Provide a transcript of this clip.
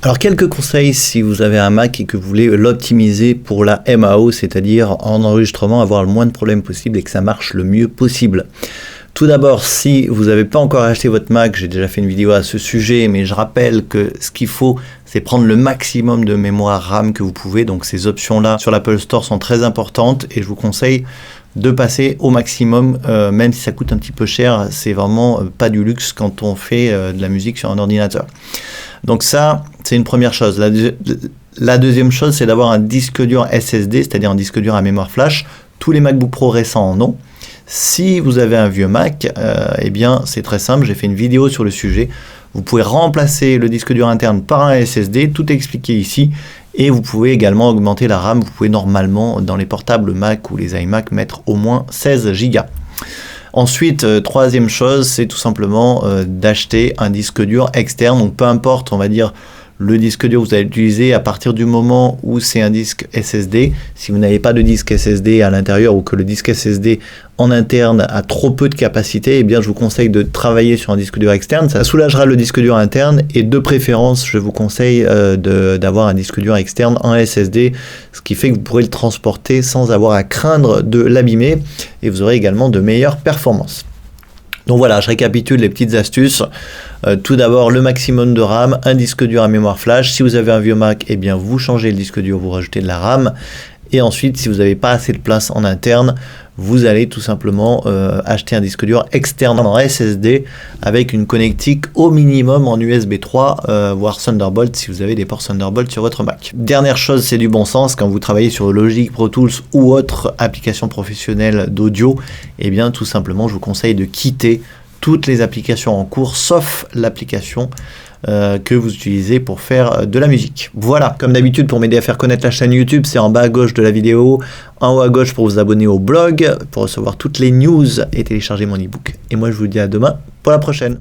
Alors quelques conseils si vous avez un Mac et que vous voulez l'optimiser pour la MAO, c'est-à-dire en enregistrement, avoir le moins de problèmes possible et que ça marche le mieux possible. Tout d'abord, si vous n'avez pas encore acheté votre Mac, j'ai déjà fait une vidéo à ce sujet, mais je rappelle que ce qu'il faut, c'est prendre le maximum de mémoire RAM que vous pouvez. Donc ces options-là sur l'Apple Store sont très importantes et je vous conseille de passer au maximum, même si ça coûte un petit peu cher, c'est vraiment pas du luxe quand on fait de la musique sur un ordinateur. Donc ça, c'est une première chose. La deuxième chose, c'est d'avoir un disque dur SSD, c'est-à-dire un disque dur à mémoire flash. Tous les MacBook Pro récents en ont. Si vous avez un vieux Mac, eh bien c'est très simple, j'ai fait une vidéo sur le sujet. Vous pouvez remplacer le disque dur interne par un SSD, tout est expliqué ici. Et vous pouvez également augmenter la RAM. Vous pouvez normalement, dans les portables Mac ou les iMac, mettre au moins 16 Go. Ensuite, troisième chose, c'est tout simplement d'acheter un disque dur externe. Donc peu importe, on va dire, le disque dur que vous allez utiliser à partir du moment où c'est un disque SSD. Si vous n'avez pas de disque SSD à l'intérieur ou que le disque SSD en interne a trop peu de capacité, eh bien je vous conseille de travailler sur un disque dur externe. Ça soulagera le disque dur interne et de préférence, je vous conseille d'avoir un disque dur externe en SSD, ce qui fait que vous pourrez le transporter sans avoir à craindre de l'abîmer et vous aurez également de meilleures performances. Donc voilà, je récapitule les petites astuces. Tout d'abord, le maximum de RAM, un disque dur à mémoire flash. Si vous avez un vieux Mac, eh bien vous changez le disque dur, vous rajoutez de la RAM. Et ensuite, si vous n'avez pas assez de place en interne, vous allez tout simplement acheter un disque dur externe en SSD avec une connectique au minimum en USB 3, voire Thunderbolt si vous avez des ports Thunderbolt sur votre Mac. Dernière chose, c'est du bon sens, quand vous travaillez sur Logic, Pro Tools ou autre application professionnelle d'audio, eh bien tout simplement, je vous conseille de quitter toutes les applications en cours, sauf l'application que vous utilisez pour faire de la musique. Voilà, comme d'habitude, pour m'aider à faire connaître la chaîne YouTube, c'est en bas à gauche de la vidéo, en haut à gauche pour vous abonner au blog, pour recevoir toutes les news et télécharger mon ebook. Et moi, je vous dis à demain pour la prochaine.